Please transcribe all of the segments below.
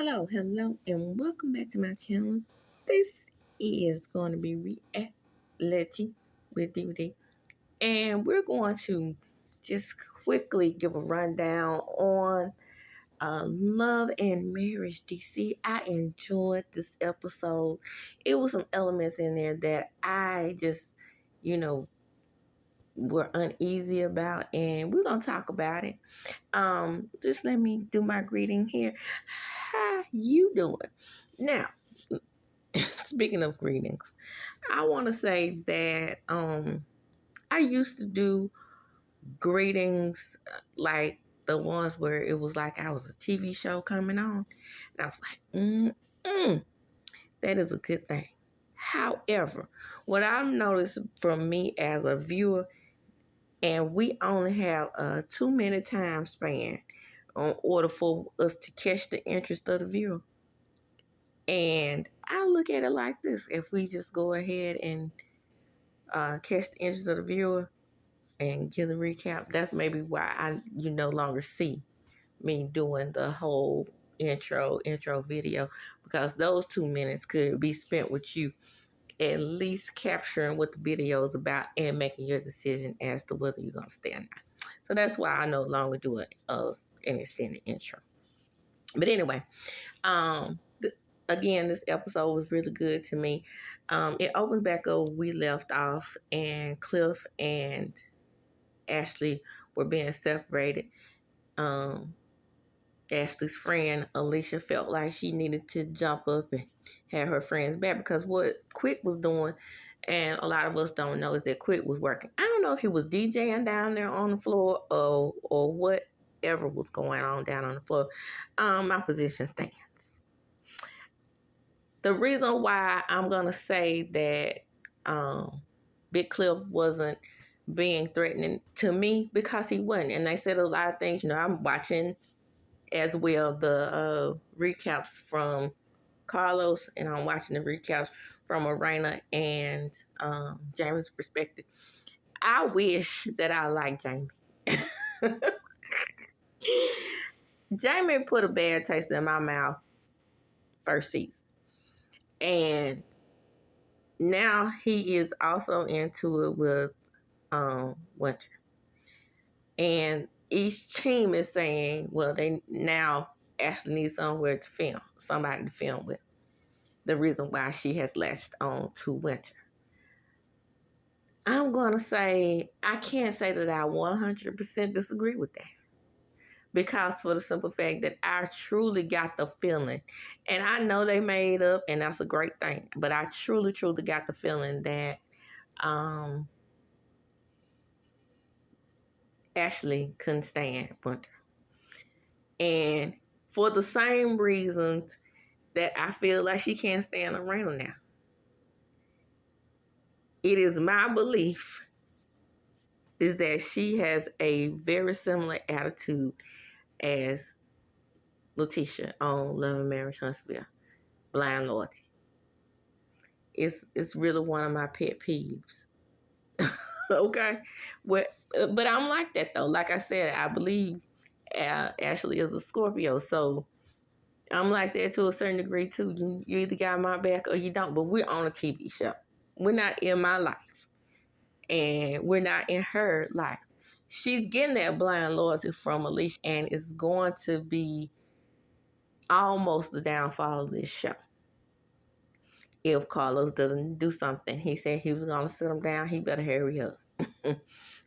Hello, and welcome back to my channel. This is going to be reality with DVD, and we're going to just quickly give a rundown on Love and Marriage DC. I enjoyed this episode. It was some elements in there that I just, were uneasy about, and we're gonna talk about it. Just let me do my greeting here. How you doing? Now, speaking of greetings, I want to say that I used to do greetings like the ones where it was like I was a TV show coming on, and I was like, that is a good thing. However, what I've noticed from me as a viewer, and we only have a 2-minute time span in order for us to catch the interest of the viewer. And I look at it like this: if we just go ahead and catch the interest of the viewer and give the recap, that's maybe why you no longer see me doing the whole intro video, because those 2 minutes could be spent with you at least capturing what the video is about and making your decision as to whether you're going to stay or not. So that's why I no longer do an extended intro. But anyway, again, this episode was really good to me. It opens back up where we left off, and Cliff and Ashley were being separated. Ashley's friend Alicia felt like she needed to jump up and have her friends back, because what Quick was doing, and a lot of us don't know, is that Quick was working. I don't know if he was DJing down there on the floor or whatever was going on down on the floor. My position stands. The reason why I'm gonna say that Big Cliff wasn't being threatening to me, because he wasn't, and they said a lot of things. I'm watching as well the recaps from Carlos, and I'm watching the recaps from Arena and Jamie's perspective. I wish that I liked Jamie. Jamie put a bad taste in my mouth first season, and now he is also into it with Winter, and each team is saying, well, they now actually need somebody to film with. The reason why she has latched on to Winter. I'm going to say, I can't say that I 100% disagree with that. Because for the simple fact that I truly got the feeling, and I know they made up, and that's a great thing, but I truly got the feeling that Ashley couldn't stand Winter. And for the same reasons that I feel like she can't stand Lorena now. It is my belief is that she has a very similar attitude as Letitia on Love and Marriage Huntsville, blind loyalty. It's really one of my pet peeves. Okay, but I'm like that though. Like I said, I believe Ashley is a Scorpio, so I'm like that to a certain degree too. You either got my back or you don't. But we're on a TV show. We're not in my life, and we're not in her life. She's getting that blind loyalty from Alicia, and it's going to be almost the downfall of this show if Carlos doesn't do something. He said he was going to sit him down. He better hurry up.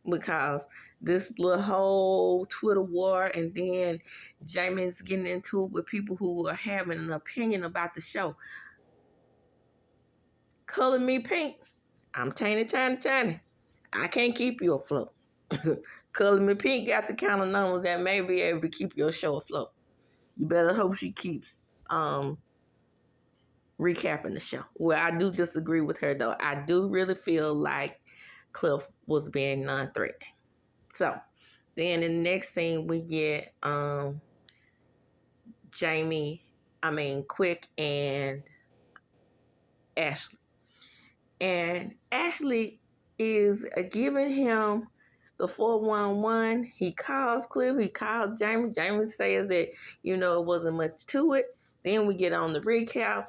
Because this little whole Twitter war, and then Jamie's getting into it with people who are having an opinion about the show. Color me pink. I'm tiny. I can't keep you afloat. Color me pink got the kind of numbers that may be able to keep your show afloat. You better hope she keeps recapping the show. Well, I do disagree with her though. I do really feel like Cliff was being non-threatening. So then in the next scene we get Quick and Ashley. And Ashley is giving him the 411. He calls Cliff, he calls Jamie. Jamie says that, it wasn't much to it. Then we get on the recap,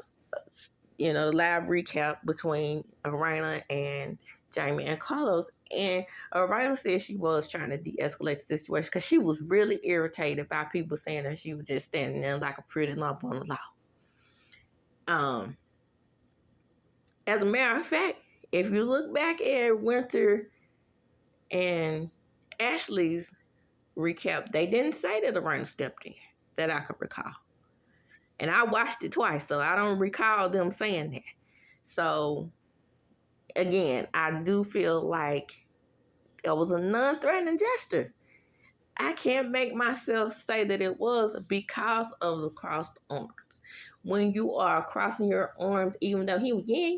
the live recap between Arena and Jamie and Carlos. And Arena said she was trying to de-escalate the situation because she was really irritated by people saying that she was just standing there like a pretty lump on the law. As a matter of fact, if you look back at Winter and Ashley's recap, they didn't say that Arena stepped in, that I could recall. And I watched it twice, so I don't recall them saying that. So, again, I do feel like it was a non-threatening gesture. I can't make myself say that it was because of the crossed arms. When you are crossing your arms, even though he was even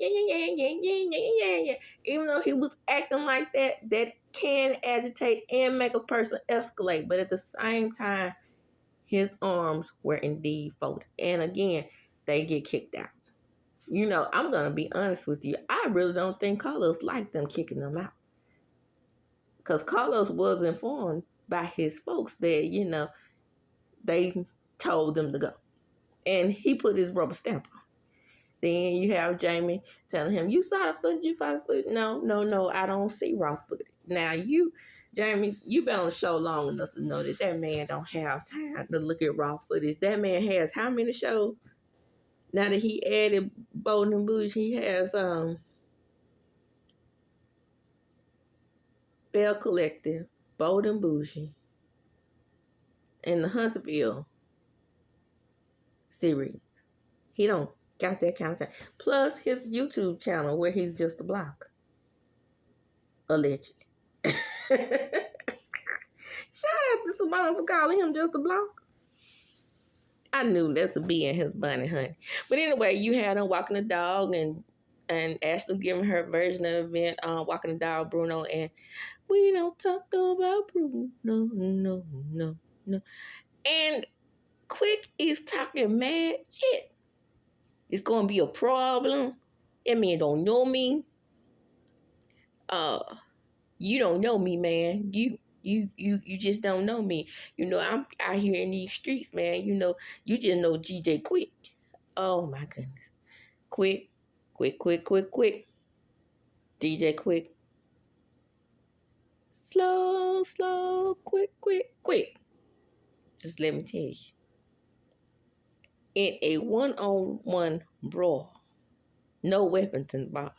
though he was acting like that, that can agitate and make a person escalate. But at the same time, his arms were indeed folded. And again, they get kicked out. I'm going to be honest with you. I really don't think Carlos liked them kicking them out. Because Carlos was informed by his folks that, they told them to go. And he put his rubber stamp on. Then you have Jamie telling him, you saw the footage, you saw the footage. No, I don't see raw footage. Now, Jamie, you've been on the show long enough to know that man don't have time to look at raw footage. That man has how many shows? Now that he added Bold and Bougie, he has Bell Collective, Bold and Bougie, and the Huntsville series. He don't got that kind of time. Plus his YouTube channel where he's just a blogger. Allegedly. Shout out to Simone for calling him just a blogger. I knew that's a bee in his bunny, honey. But anyway, you had him walking the dog and Ashley giving her version of the event, walking the dog, Bruno, and we don't talk about Bruno, no. And Quick is talking mad shit. It's gonna be a problem. That man don't know me. You don't know me, man. You just don't know me. I'm out here in these streets, man. You just know GJ Quick. Oh my goodness. Quick. DJ Quick. Slow, quick. Just let me tell you. In a one-on-one brawl, no weapons involved.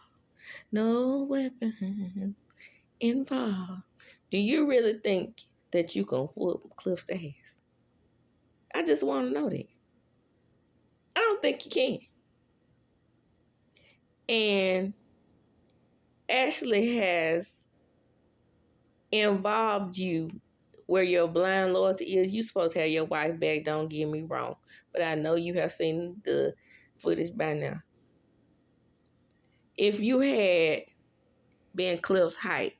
No weapons involved. Do you really think that you can whoop Cliff's ass? I just want to know that. I don't think you can. And Ashley has involved you where your blind loyalty is. You're supposed to have your wife back, don't get me wrong. But I know you have seen the footage by now. If you had been Cliff's height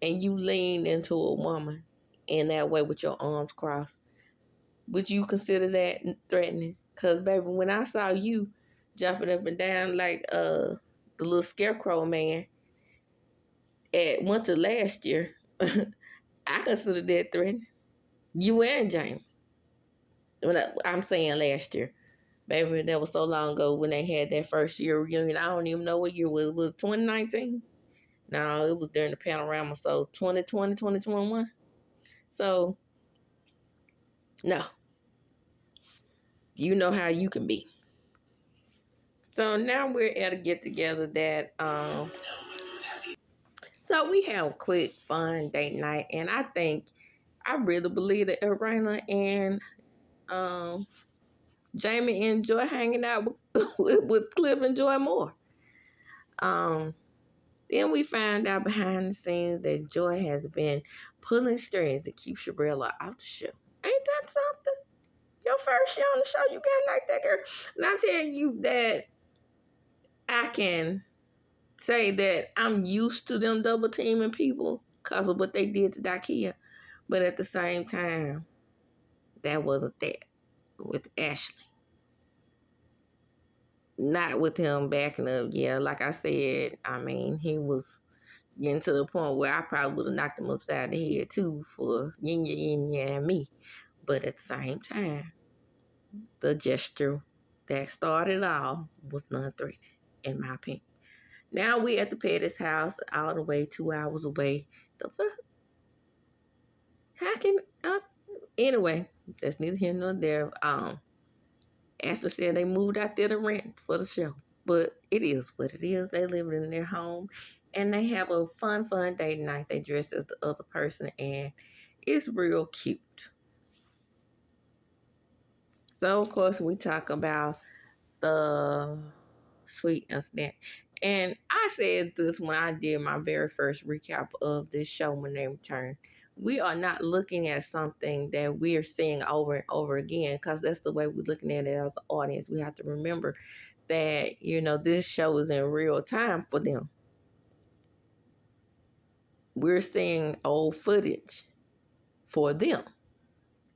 and you leaned into a woman in that way with your arms crossed, would you consider that threatening? Because, baby, when I saw you jumping up and down like the little scarecrow man at winter last year, I consider that threatening. You and Jamie. I'm saying last year. Baby, that was so long ago when they had that first year reunion. I don't even know what year it was. 2019? No, it was during the panorama. So 2020, 2021. So, no. You know how you can be. So now we're at a get-together that, so we have a quick, fun date night. And I really believe that Irena and Jamie enjoy hanging out with Cliff and Joy more. Then we find out behind the scenes that Joy has been pulling strings to keep Shabrella out the show. Ain't that something? Your first show on the show, you got like that, girl. And I tell you that I can say that I'm used to them double teaming people because of what they did to Dakia. But at the same time, that wasn't that with Ashley. Not with him backing up. Yeah, like I said, I mean, he was getting to the point where I probably would have knocked him upside the head too for yin and me. But at the same time, the gesture that started all was non-threatening, in my opinion. Now we at the Pettis house, all the way 2 hours away. The fuck? How can anyway? That's neither here nor there. Ashley said they moved out there to rent for the show, but it is what it is. They live in their home, and they have a fun date night. They dress as the other person, and it's real cute. So of course we talk about the sweet incident. And I said this when I did my very first recap of this show when they returned. We are not looking at something that we're seeing over and over again, because that's the way we're looking at it as an audience. We have to remember that, this show is in real time for them. We're seeing old footage for them,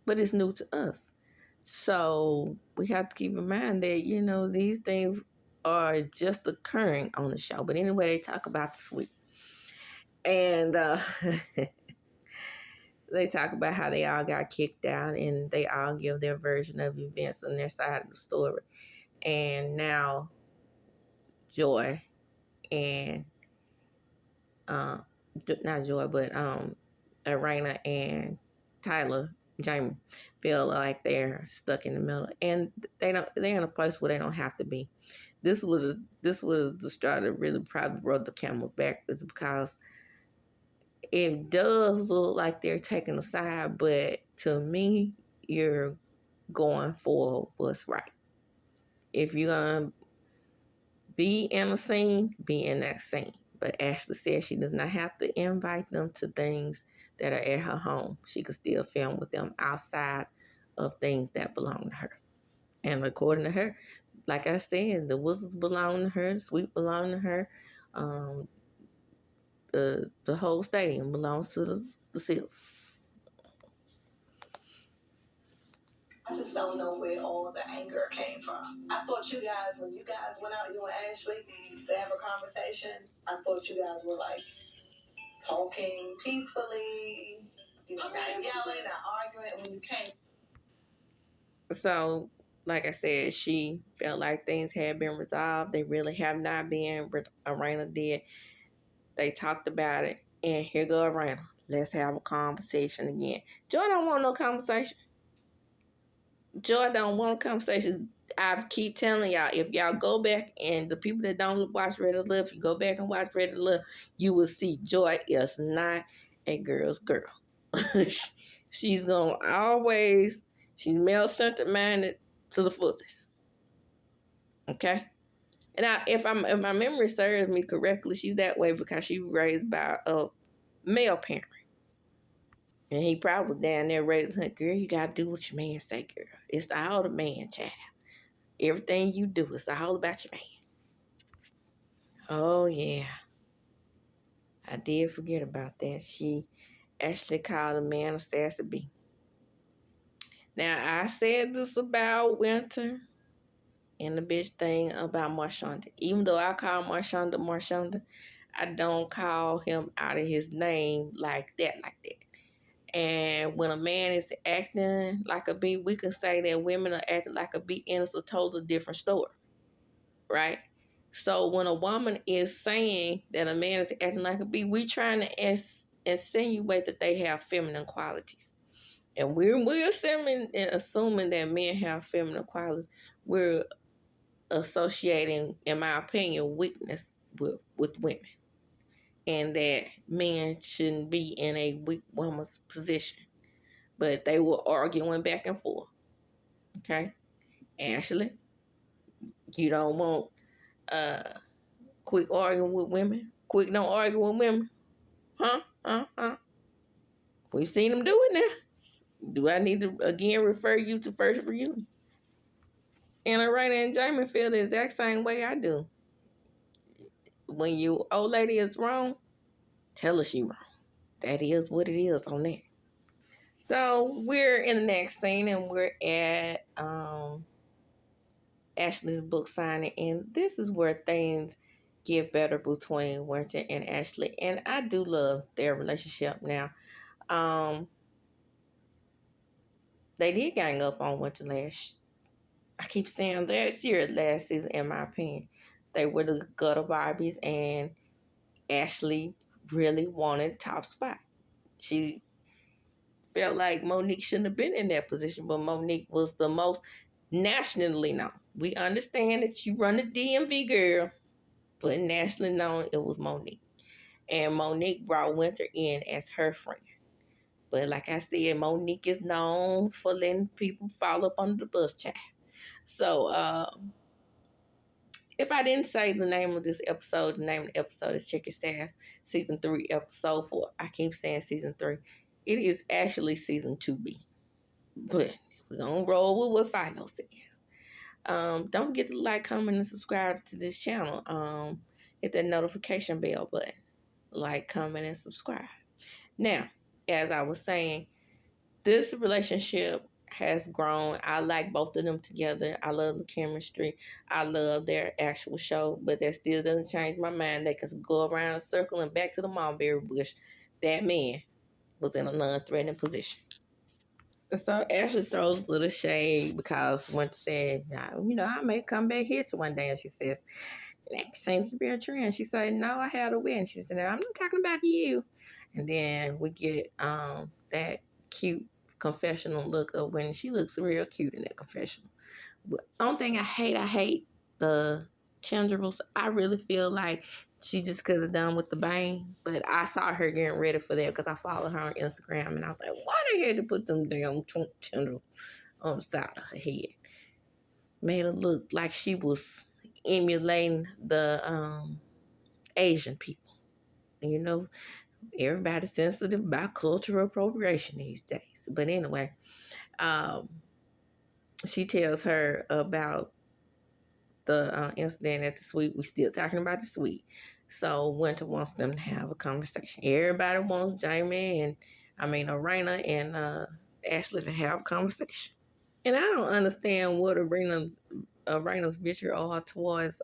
but it's new to us. So we have to keep in mind that, these things are just occurring on the show. But anyway, they talk about the sweet. And they talk about how they all got kicked out, and they all give their version of events on their side of the story. And now Joy and, not Joy, but Arena and Tyler, Jamie, feel like they're stuck in the middle, and they're in a place where they don't have to be. This was the straw that really probably brought the camel back, is because it does look like they're taking a side, but to me, you're going for what's right. If you're gonna be in a scene, be in that scene. But Ashley said she does not have to invite them to things that are at her home. She could still film with them outside of things that belong to her. And according to her, like I said, the wizards belong to her, the sweep belong to her. The whole stadium belongs to the Silvers. I just don't know where all the anger came from. I thought you guys, when you guys went out, you and Ashley, to have a conversation, I thought you guys were like talking peacefully, not yelling, not arguing. When you came, so like I said, she felt like things had been resolved. They really have not been. Arena did. They talked about it, and here go Arena. Let's have a conversation again. Joy don't want no conversation. Joy don't want a conversation. I keep telling y'all, if y'all go back, and the people that don't watch Ready to Live, if you go back and watch Ready to Live, you will see Joy is not a girl's girl. She's gonna always, she's male-centered minded to the fullest. Okay? And if my memory serves me correctly, she's that way because she was raised by a male parent. And he probably was down there raising her, girl, you gotta do what your man say, girl. It's all the man, child. Everything you do is all about your man. Oh, yeah. I did forget about that. She actually called a man a sassy bee. Now, I said this about Winter and the bitch thing about Marshonda. Even though I call Marshonda, I don't call him out of his name like that. And when a man is acting like a bee, we can say that women are acting like a bee, and it's a totally different story, right? So when a woman is saying that a man is acting like a bee, we trying to insinuate that they have feminine qualities. And we're assuming that men have feminine qualities. We're associating, in my opinion, weakness with women. And that men shouldn't be in a weak woman's position. But they were arguing back and forth. Okay? Ashley, you don't want quick arguing with women? Quick don't argue with women? Huh? We seen them do it now. Do I need to again refer you to first reunion? And Lorena and Jamie feel the exact same way I do. When you old lady is wrong, tell her she wrong. That is what it is on that. So we're in the next scene, and we're at Ashley's book signing, and this is where things get better between Winter and Ashley, and I do love their relationship now. They did gang up on Winter I keep saying they're serious last season, in my opinion. They were the gutter Barbies, and Ashley really wanted top spot. She felt like Monique shouldn't have been in that position, but Monique was the most nationally known. We understand that you run the DMV, girl, but nationally known, it was Monique. And Monique brought Winter in as her friend. But like I said, Monique is known for letting people fall up under the bus, child. So, if I didn't say the name of this episode, the name of the episode is Check Your Sass, Season 3, Episode 4. I keep saying Season 3. It is actually Season 2B. But we're going to roll with what Philo says. Don't forget to like, comment, and subscribe to this channel. Hit that notification bell button. Like, comment, and subscribe. Now, as I was saying, this relationship has grown. I like both of them together. I love the chemistry. I love their actual show, but that still doesn't change my mind. They can go around a circle and back to the mulberry bush. That man was in a non-threatening position. And so Ashley throws a little shade because Winter said, I may come back here to one day. And she says, that seems to be a trend. She said, no, I had a win. She said, I'm not talking about you. And then we get that cute confessional look of when she looks real cute in that confessional. But only thing I hate the Chandrels. I really feel like she just could have done with the bang. But I saw her getting ready for that because I follow her on Instagram. And I was like, why they had to put them damn Chandrels on the side of her head? Made her look like she was emulating the Asian people. And everybody's sensitive about cultural appropriation these days. But anyway, she tells her about the incident at the suite. We still talking about the suite. So Winter wants them to have a conversation. Everybody wants Arena and Ashley to have a conversation. And I don't understand what Arena's vitriol towards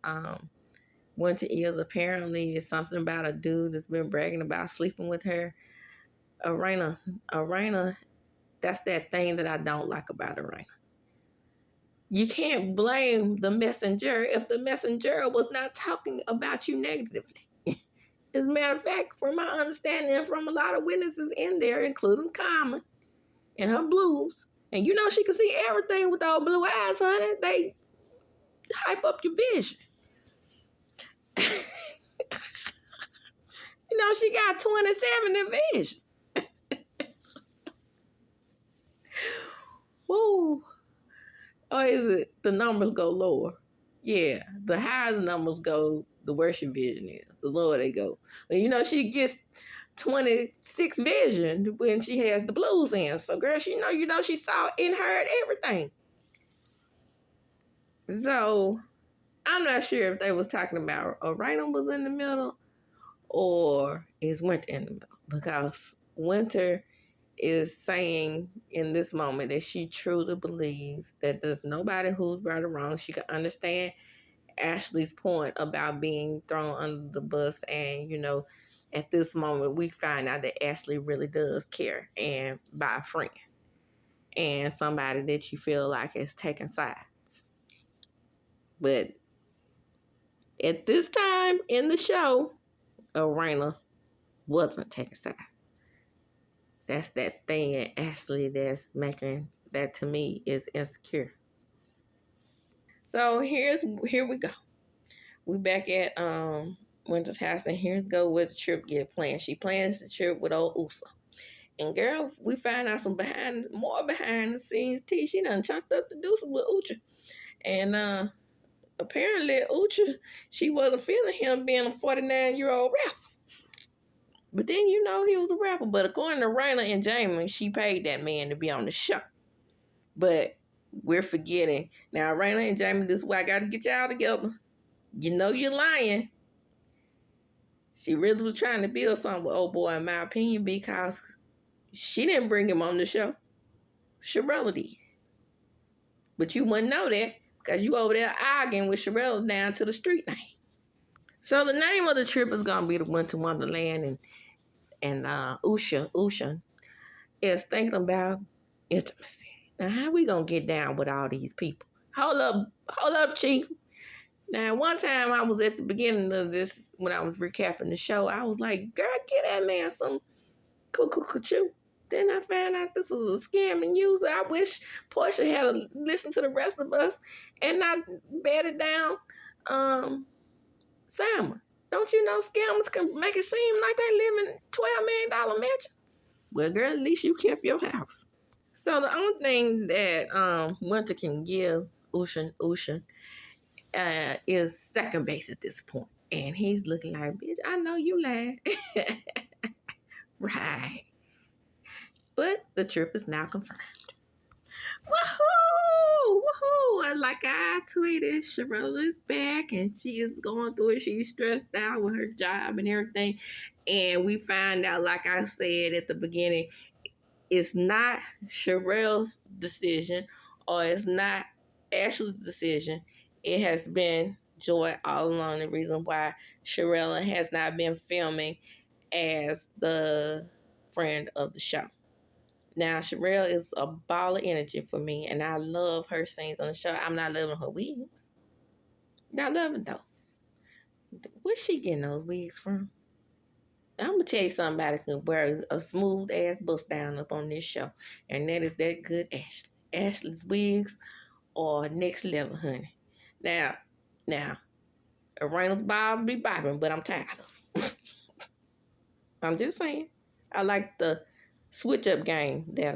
Winter is. Apparently it's something about a dude that's been bragging about sleeping with her. Arena, that's that thing that I don't like about Arena. You can't blame the messenger if the messenger was not talking about you negatively. As a matter of fact, from my understanding, from a lot of witnesses in there, including Carmen and her blues, and she can see everything with those blue eyes, honey. They hype up your vision. She got 27 in vision. Woo. Or is it the numbers go lower? Yeah, the higher the numbers go, the worse your vision is. The lower they go. But she gets 26 vision when she has the blues in. So girl, she saw and heard everything. So I'm not sure if they was talking about Arena was in the middle or is Winter in the middle. Because Winter is saying in this moment that she truly believes that there's nobody who's right or wrong. She can understand Ashley's point about being thrown under the bus, and at this moment we find out that Ashley really does care and by a friend and somebody that you feel like is taking sides. But at this time in the show, Arena wasn't taking sides. That's that thing in Ashley that's making that, to me, is insecure. So here we go. We back at Winter's house, and here's go where the trip get planned. She plans the trip with old Usa. And girl, we find out some more behind the scenes tea. She done chunked up the deuces with Ucha. And apparently Ucha, she wasn't feeling him being a 49-year-old rapper. But then he was a rapper. But according to Raina and Jamie, she paid that man to be on the show. But we're forgetting. Now, Raina and Jamie, this is why I got to get y'all together. You're lying. She really was trying to build something with old boy, in my opinion, because she didn't bring him on the show. Sherella did. But you wouldn't know that because you over there arguing with Sherella down to the street name. So the name of the trip is going to be the Winter Wonderland, and Usha is thinking about intimacy. Now, how we going to get down with all these people? hold up, Chief. Now, one time I was at the beginning of this, when I was recapping the show, I was like, girl, get that man some cuckoo. Then I found out this was a scamming user. I wish Portia had listened to the rest of us and not bedded down Salmon. Don't you know scammers can make it seem like they live in $12 million mansion? Well, girl, at least you kept your house. So the only thing that Winter can give Ocean is second base at this point. And he's looking like, bitch, I know you lied. Right. But the trip is now confirmed. Woohoo! Woohoo! And like I tweeted, Sherelle is back and she is going through it. She's stressed out with her job and everything. And we find out, like I said at the beginning, it's not Sherelle's decision or it's not Ashley's decision. It has been Joy all along. The reason why Sherelle has not been filming as the friend of the show. Now, Sherelle is a ball of energy for me, and I love her scenes on the show. I'm not loving her wigs. Not loving those. Where's she getting those wigs from? I'm going to tell you somebody can wear a smooth ass bust down up on this show, and that is that good Ashley. Ashley's wigs are next level, honey. Now, Reynolds Bob be bopping, but I'm tired of. I'm just saying. I like the switch up game that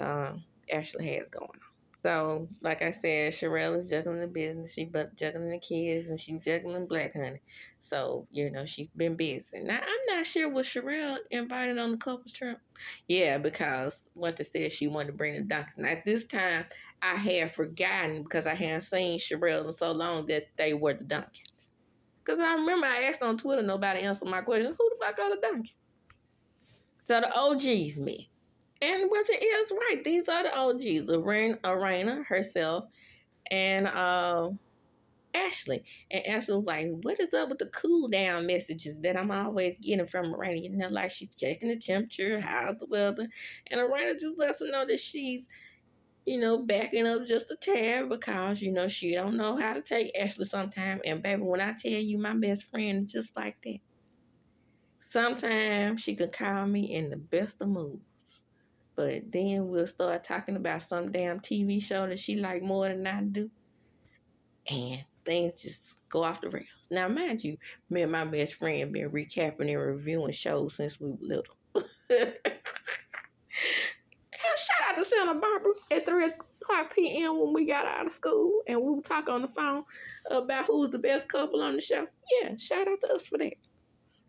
Ashley has going on. So, like I said, Sherelle is juggling the business, she juggling the kids, and she's juggling Black Honey. So, she's been busy. Now, I'm not sure was Sherelle invited on the couples trip. Yeah, because Winter said she wanted to bring the Duncans. Now, at this time, I had forgotten because I hadn't seen Sherelle in so long that they were the Duncans. Because I remember I asked on Twitter, nobody answered my question. Who the fuck are the Duncans? So the OGs met. And Winter is right. These are the OGs. Arena herself and Ashley. And Ashley was like, what is up with the cool down messages that I'm always getting from Arena? Like she's checking the temperature, how's the weather? And Arena just lets her know that she's, backing up just a tad because, she don't know how to take Ashley sometime. And baby, when I tell you my best friend is just like that. Sometimes she could call me in the best of moods. But then we'll start talking about some damn TV show that she like more than I do. And things just go off the rails. Now, mind you, me and my best friend been recapping and reviewing shows since we were little. Shout out to Santa Barbara at 3 o'clock p.m. when we got out of school and we would talk on the phone about who was the best couple on the show. Yeah, shout out to us for that.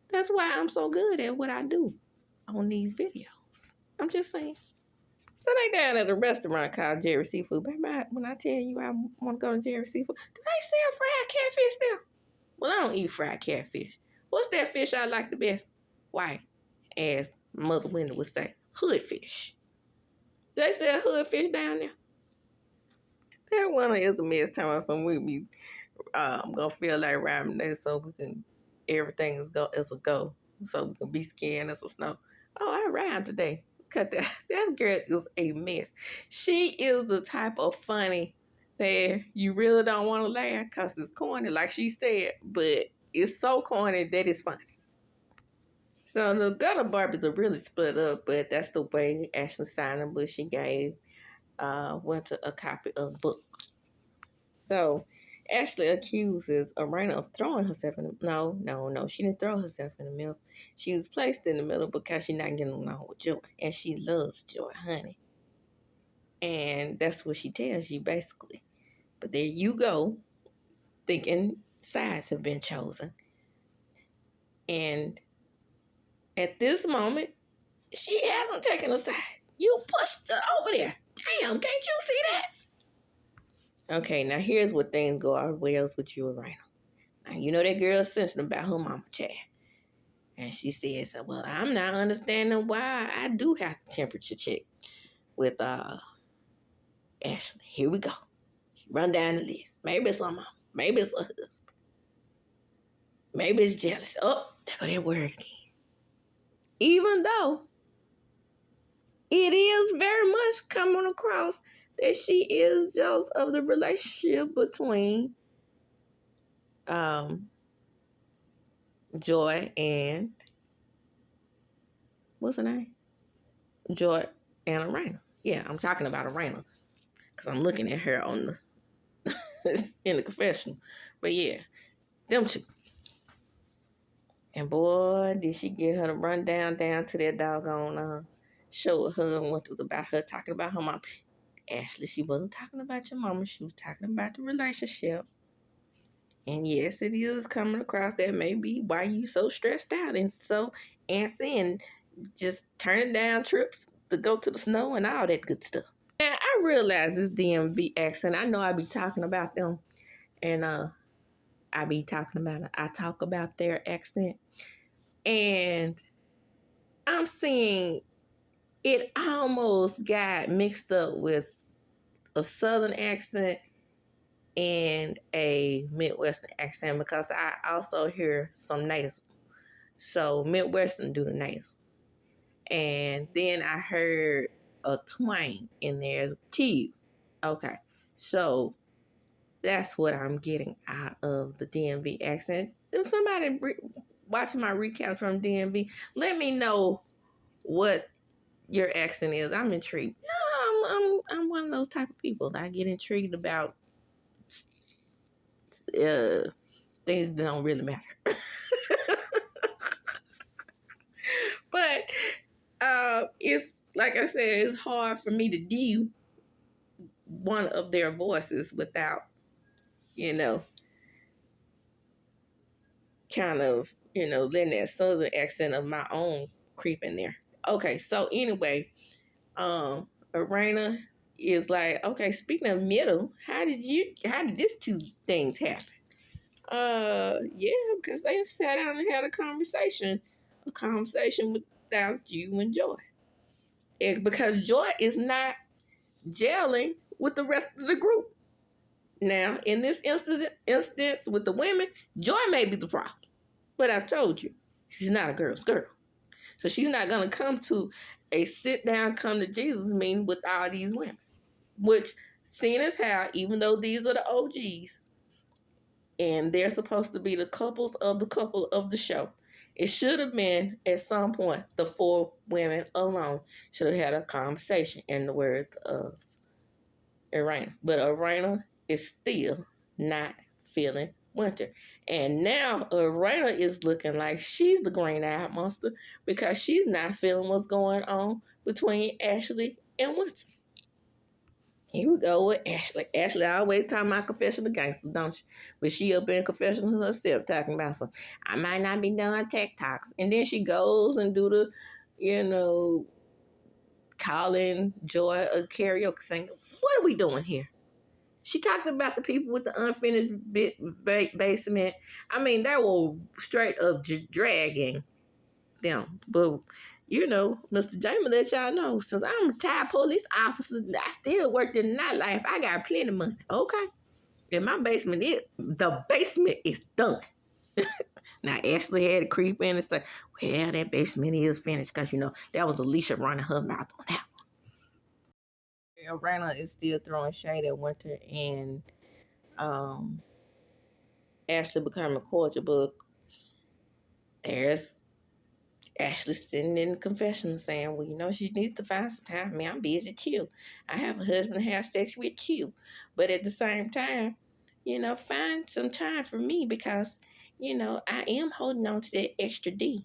That's why I'm so good at what I do on these videos. I'm just saying. So they down at a restaurant called Jerry Seafood. Baby, when I tell you I want to go to Jerry Seafood, do they sell fried catfish there? Well, I don't eat fried catfish. What's that fish I like the best? White, as Mother Linda would say, hoodfish. Do they sell hoodfish down there? That one is a mess time. So we be gonna feel like riding there so we can everything is a go. So we can be skiing in some snow. Oh, I rhymed today. Cut that. That girl is a mess. She is the type of funny that you really don't want to laugh because it's corny, like she said, but it's so corny that it's funny. So the Gutter Barbies are really split up, but that's the way Ashley signed them, but she gave Winter a copy of the book. So Ashley accuses Arena of throwing herself in the... No, she didn't throw herself in the middle. She was placed in the middle because she's not getting along with Joy. And she loves Joy, honey. And that's what she tells you, basically. But there you go, thinking sides have been chosen. And at this moment, she hasn't taken a side. You pushed her over there. Damn, can't you see that? Okay, now here's where things go off rails with you, Arena. Now, you know that girl's sensitive about her mama chat. And she says, well, I'm not understanding why I do have to temperature check with Ashley. Here we go. She run down the list. Maybe it's her mama. Maybe it's her husband. Maybe it's jealous. Oh, there go that word again. Even though it is very much coming across that she is jealous of the relationship between um Joy and what's her name? Joy and Arena. Yeah, I'm talking about Arena because I'm looking at her on the in the confessional. But yeah, them two. And boy, did she get her to run down to that doggone show of her and what was about her talking about her mom. Ashley, she wasn't talking about your mama. She was talking about the relationship. And yes, it is coming across that maybe why you so stressed out and so antsy and just turning down trips to go to the snow and all that good stuff. And I realize this DMV accent. I know I be talking about them, and I be talking about it. I talk about their accent, and I'm seeing it almost got mixed up with a Southern accent and a Midwestern accent because I also hear some nasal. So Midwestern do the nasal. And then I heard a twang in there, T. Okay. So that's what I'm getting out of the DMV accent. If somebody watching my recap from DMV, let me know what your accent is. I'm intrigued. I'm one of those type of people that I get intrigued about things that don't really matter. But it's like I said, it's hard for me to do one of their voices without, you know, kind of, letting that southern accent of my own creep in there. Okay, so anyway, Arena is like, okay, speaking of middle, how did these two things happen? Yeah, because they sat down and had a conversation without you and Joy. Because Joy is not gelling with the rest of the group. Now, in this instance with the women, Joy may be the problem. But I told you, she's not a girl's girl. So she's not going to come to a sit down, come to Jesus meeting with all these women. Which, seeing as how, even though these are the OGs, and they're supposed to be the couples of the couple of the show, it should have been, at some point, the four women alone should have had a conversation, in the words of Arena. But Arena is still not feeling Winter. And now Arena is looking like she's the green-eyed monster because she's not feeling what's going on between Ashley and Winter. Here we go with Ashley. Ashley always talking about confessional gangster, don't she? But she up in confessional herself talking about some, I might not be done TikToks. And then she goes and do the, calling Joy a karaoke singer. What are we doing here? She talked about the people with the unfinished basement. I mean, they were straight up dragging them. But, Mr. Jamer let y'all know, since I'm a retired police officer, I still worked in the nightlife. I got plenty of money. Okay. And the basement is done. Now, Ashley had to creep in and say, well, that basement is finished because, that was Alicia running her mouth on that one. Rana is still throwing shade at Winter and um, Ashley becoming cordial, but there's Ashley sitting in the confessional saying, well, she needs to find some time. I mean, I'm busy too. I have a husband to have sex with you. But at the same time, find some time for me because, I am holding on to that extra D.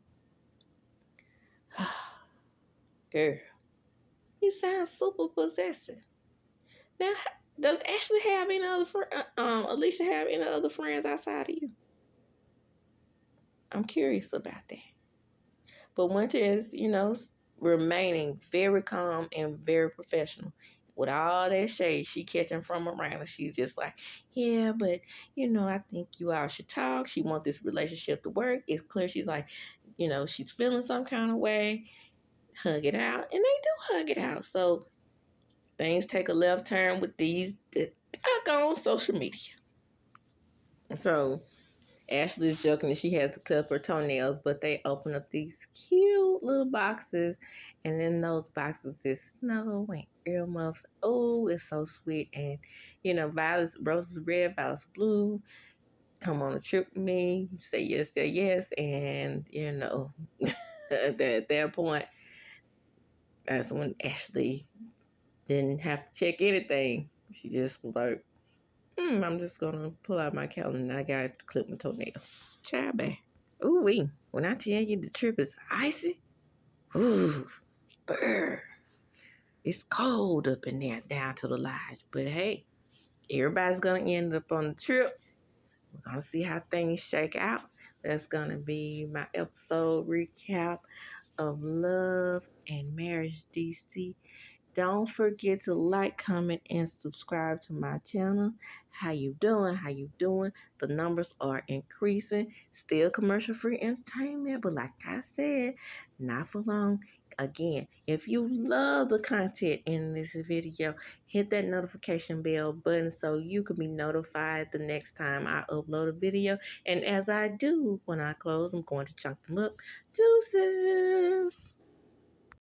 Girl, you sound super possessive. Now, does Ashley have any other Alicia have any other friends outside of you? I'm curious about that. But Winter is, remaining very calm and very professional. With all that shade she catching from around her, she's just like, yeah, but, I think you all should talk. She wants this relationship to work. It's clear she's like, she's feeling some kind of way. Hug it out. And they do hug it out. So things take a left turn with these on social media. So Ashley's joking that she has to clip her toenails, but they open up these cute little boxes, and in those boxes is snowing. earmuffs. Oh, it's so sweet. And, you know, violets, roses red, violets blue. Come on a trip with me. Say yes. And, you know, at that point, that's when Ashley didn't have to check anything. She just was like, I'm just going to pull out my calendar and I got to clip my toenail. Child, babe. Ooh, wee. When I tell you the trip is icy, ooh, brr. It's cold up in there down to the lodge. But hey, everybody's going to end up on the trip. We're going to see how things shake out. That's going to be my episode recap of Love and Marriage DC. Don't forget to like, comment, and subscribe to my channel. How you doing? How you doing? The numbers are increasing. Still commercial-free entertainment, but like I said, not for long. Again, if you love the content in this video, hit that notification bell button so you can be notified the next time I upload a video. And as I do, when I close, I'm going to chunk them up. Deuces!